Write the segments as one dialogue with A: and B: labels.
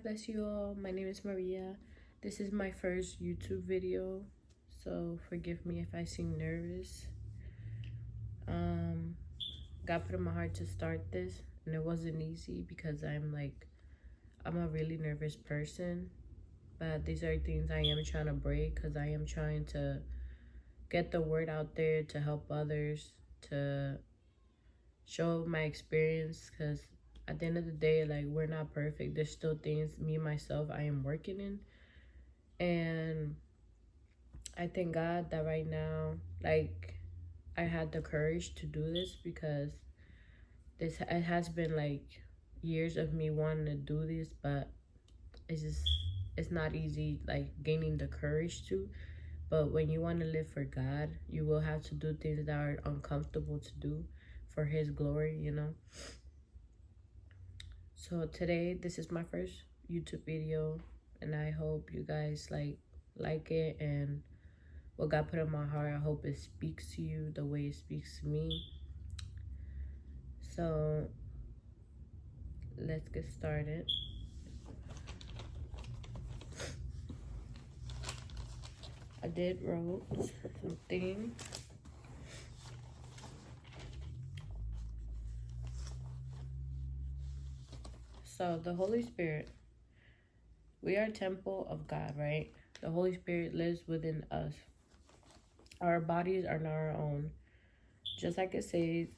A: bless you all. My name is Maria. This is my first YouTube video, so forgive me if I seem nervous. God put in my heart to start this, and it wasn't easy because I'm a really nervous person. But these are things I am trying to break because I am trying to get the word out there to help others, to show my experience. Because at the end of the day, like, we're not perfect. There's still things, me myself, I am working in. And I thank God that right now, like, I had the courage to do this because it has been like years of me wanting to do this, but it's just it's not easy, like, gaining the courage to. But when you want to live for God, you will have to do things that are uncomfortable to do for His glory. So today, this is my first YouTube video, and I hope you guys like it, and what God put in my heart, I hope it speaks to you the way it speaks to me. So let's get started. I did wrote something. So the Holy Spirit, we are a temple of God, right? The Holy Spirit lives within us. Our bodies are not our own. Just like it says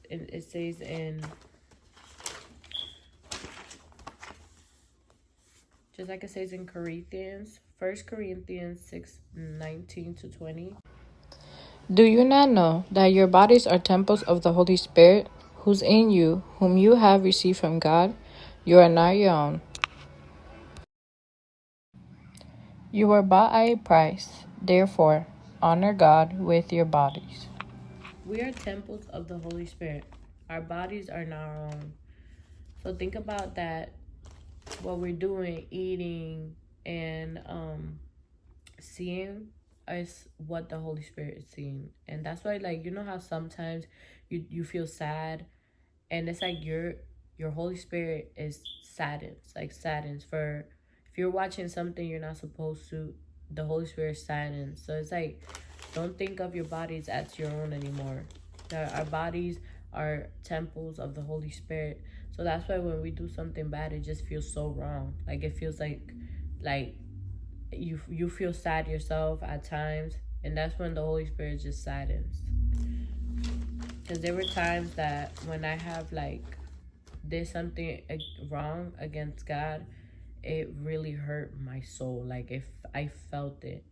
A: in Corinthians, 1 Corinthians 6:19-20.
B: Do you not know that your bodies are temples of the Holy Spirit, who's in you, whom you have received from God? You are not your own. You were bought at a price. Therefore, honor God with your bodies.
A: We are temples of the Holy Spirit. Our bodies are not our own. So think about that, what we're doing, eating, and seeing is what the Holy Spirit is seeing. And that's why, like, you know how sometimes you feel sad, and it's like your Holy Spirit is saddens for, if you're watching something you're not supposed to, the Holy Spirit saddens. So it's like, don't think of your bodies as your own anymore. Our bodies are temples of the Holy Spirit. So that's why when we do something bad, it just feels so wrong. Like, it feels like you feel sad yourself at times, and that's when the Holy Spirit just saddens. Because there were times that when I have did something wrong against God, it really hurt my soul. Like, if I felt it,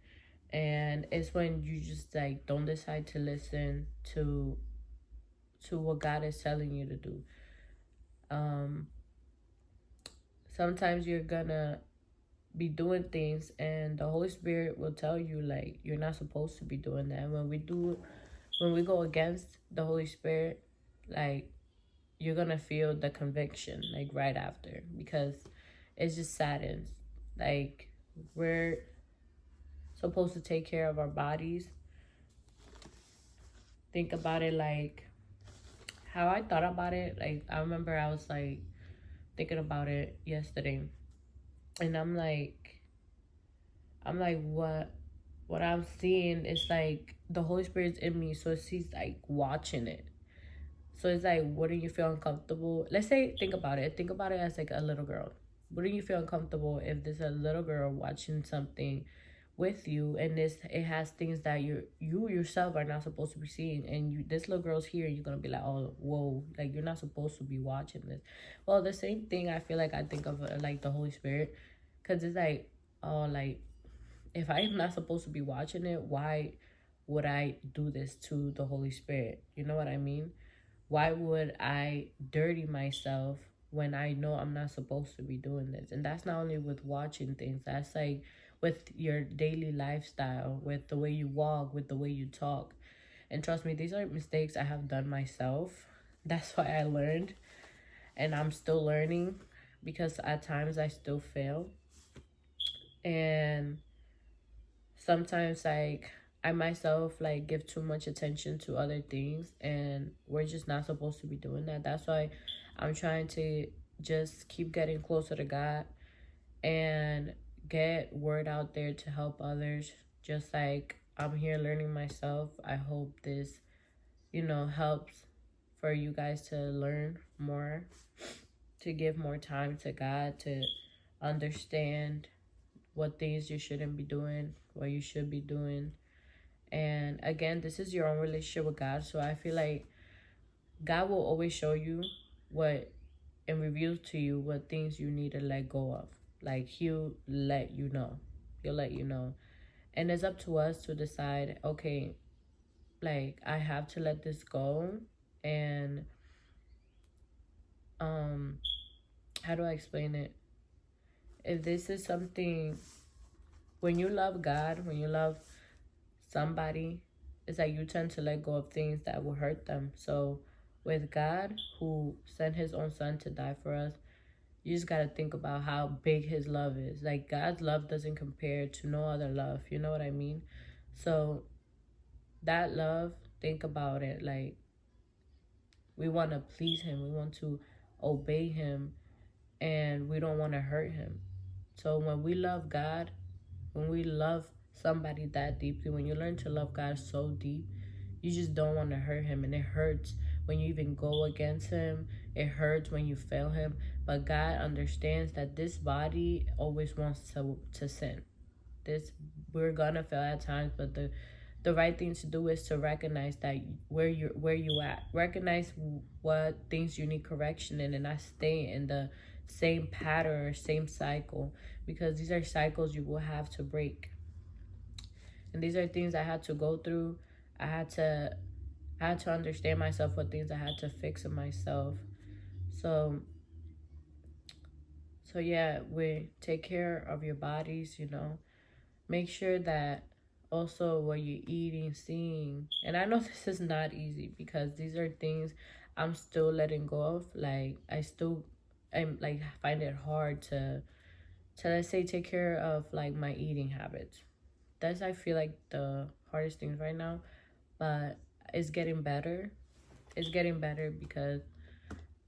A: and it's when you just don't decide to listen to what God is telling you to do. Sometimes you're gonna be doing things, and the Holy Spirit will tell you, like, you're not supposed to be doing that. And when we go against the Holy Spirit, like, you're gonna feel the conviction, like, right after, because it just saddens. Like, we're supposed to take care of our bodies. Think about it, like, how I thought about it. Like, I remember I was thinking about it yesterday, and I'm like, what I'm seeing is like the Holy Spirit's in me, so she's like watching it. So it's like, wouldn't you feel uncomfortable? Let's say, think about it. Think about it as like a little girl. Wouldn't you feel uncomfortable if there's a little girl watching something with you, and it has things that you yourself are not supposed to be seeing, and this little girl's here, and you're gonna be like, oh, whoa, like, you're not supposed to be watching this. Well, the same thing, I feel like I think of like the Holy Spirit, because it's like, oh, like, if I'm not supposed to be watching it, why would I do this to the Holy Spirit? You know what I mean? Why would I dirty myself when I know I'm not supposed to be doing this? And that's not only with watching things, that's like with your daily lifestyle, with the way you walk, with the way you talk. And trust me, these are mistakes I have done myself. That's why I learned, and I'm still learning, because at times I still fail. And sometimes, like, I myself give too much attention to other things, and we're just not supposed to be doing that. That's why I'm trying to just keep getting closer to God, and get word out there to help others. Just like I'm here learning myself. I hope this, helps for you guys to learn more, to give more time to God, to understand what things you shouldn't be doing, what you should be doing. And again, this is your own relationship with God. So I feel like God will always show you what and reveal to you what things you need to let go of. Like He'll let you know. He'll let you know. And it's up to us to decide, okay, like I have to let this go. And um how do I explain it? If this is something, when you love God, when you love somebody, it's like you tend to let go of things that will hurt them. So with God, who sent His own Son to die for us, you just got to think about how big His love is. Like God's love doesn't compare to no other love. You know what I mean? So that love, think about it. Like we want to please Him, we want to obey Him, and we don't want to hurt Him. So when we love God, when we love somebody that deeply, when you learn to love God so deep, you just don't want to hurt Him. And it hurts when you even go against Him, it hurts when you fail Him. But God understands that this body always wants to sin. This, we're gonna fail at times, but the right thing to do is to recognize that where you at, recognize what things you need correction in, and not stay in the same pattern or same cycle, because these are cycles you will have to break. And these are things I had to go through. I had to i had to understand myself, what things I had to fix in myself. So so yeah, we take care of your bodies, make sure that also what you're eating, seeing. And I know this is not easy, because these are things I'm still letting go of. Like I'm like find it hard to let's say take care of like my eating habits. That's, I feel like, the hardest things right now. But it's getting better. It's getting better because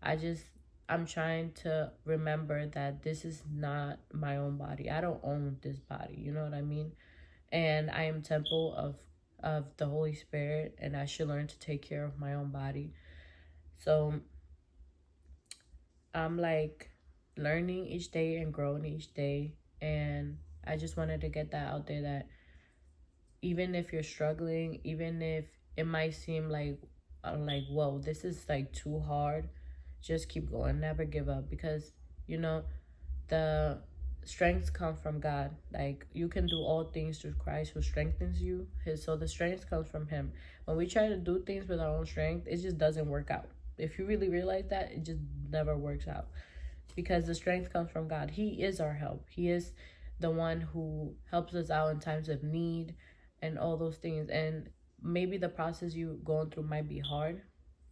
A: I just I'm trying to remember that this is not my own body. I don't own this body. You know what I mean? And I am temple of the Holy Spirit, and I should learn to take care of my own body. So I'm like learning each day and growing each day, and I just wanted to get that out there, that even if you're struggling, even if it might seem like whoa, this is like too hard, just keep going, never give up, because you know the strength comes from God. Like you can do all things through Christ who strengthens you. So the strength comes from Him. When we try to do things with our own strength, it just doesn't work out. If you really realize that, it just never works out, because the strength comes from God. He is our help. He is the one who helps us out in times of need and all those things. And maybe the process you going through might be hard,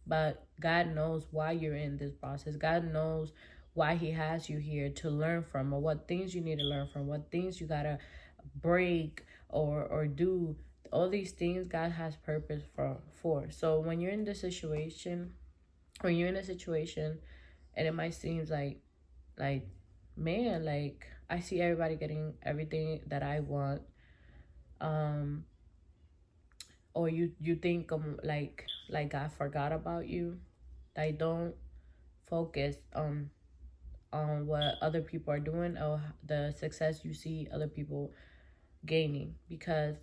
A: but God knows why you're in this process. God knows why He has you here to learn from, or what things you need to learn from, what things you gotta break or do. All these things God has purpose for. So when you're in a situation, and it might seem like man, like I see everybody getting everything that I want, um or you think like God forgot about you. Like don't focus on what other people are doing, or the success you see other people gaining, because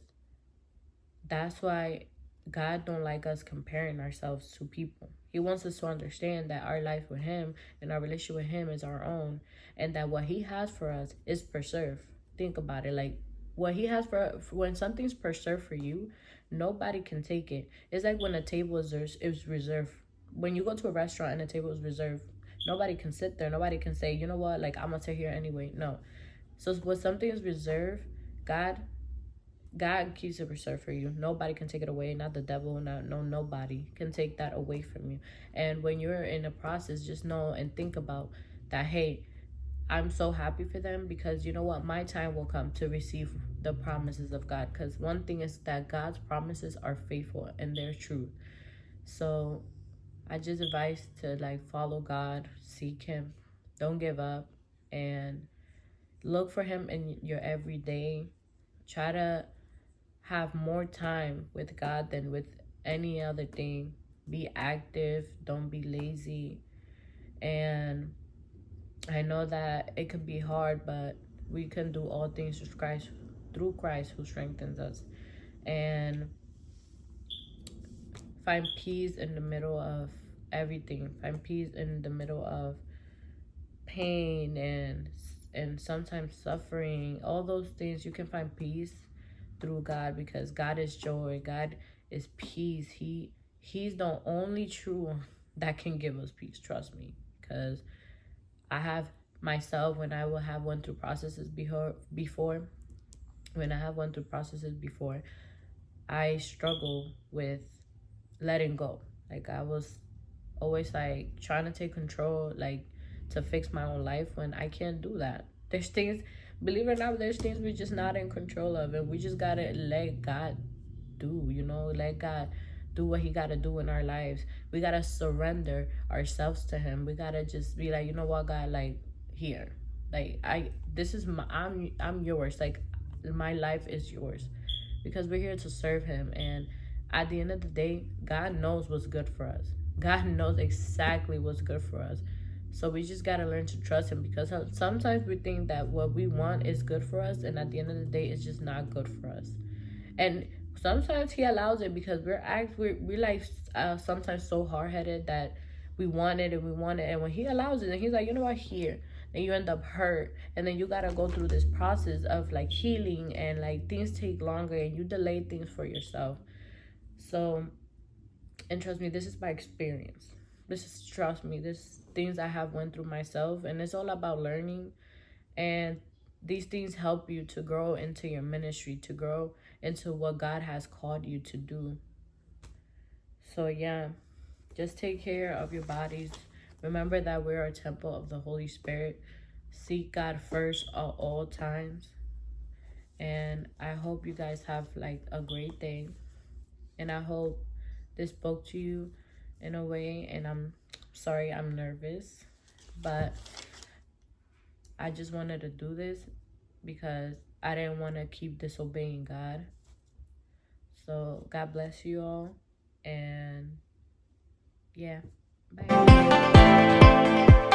A: that's why God don't like us comparing ourselves to people. He wants us to understand that our life with Him and our relationship with Him is our own, and that what He has for us is preserved. Think about it. Like what He has when something's preserved for you, nobody can take it. It's like when a table is reserved. When you go to a restaurant and a table is reserved, nobody can sit there. Nobody can say, you know what, like I'm gonna sit here anyway. No. So when something is reserved, God God keeps it reserved for you. Nobody can take it away. Not the devil. Nobody can take that away from you. And when you're in a process, just know and think about that. Hey, I'm so happy for them, because you know what? My time will come to receive the promises of God. Because one thing is that God's promises are faithful and they're true. So I just advise to like follow God, seek Him, don't give up, and Look for him in your everyday. Try to have more time with God than with any other thing. Be active, don't be lazy. And I know that it can be hard, but we can do all things through Christ who strengthens us. And find peace in the middle of everything. Find peace in the middle of pain and sometimes suffering. All those things you can find peace through God, because God is joy. God is peace. He's the only true one that can give us peace. Trust me, because I have myself, when I will have went through processes before, when I have went through processes before, I struggle with letting go. Like, I was always like trying to take control, like to fix my own life, when I can't do that. There's things, believe it or not, there's things we're just not in control of, and we just gotta let God do, let God do what he gotta do in our lives. We gotta surrender ourselves to him. We gotta just be like, you know what, God, like, here, like, this is my, I'm yours. Like, my life is yours, because we're here to serve him. And at the end of the day, God knows what's good for us. God knows exactly what's good for us. So we just gotta learn to trust him, because sometimes we think that what we want is good for us, and at the end of the day, it's just not good for us. And sometimes he allows it, because we're like, sometimes so hard-headed that we want it and we want it, and when he allows it and he's like, you know what, here, then you end up hurt, and then you gotta go through this process of like healing, and like things take longer, and you delay things for yourself. So, and trust me, this is my experience. This is, trust me, this things I have went through myself, and it's all about learning. And these things help you to grow into your ministry, to grow into what God has called you to do. So yeah, just take care of your bodies. Remember that we're a temple of the Holy Spirit. Seek God first at all times. And I hope you guys have like a great day. And I hope this spoke to you in a way. And I'm sorry, I'm nervous, but I just wanted to do this because I didn't want to keep disobeying God. So God bless you all. And yeah, bye.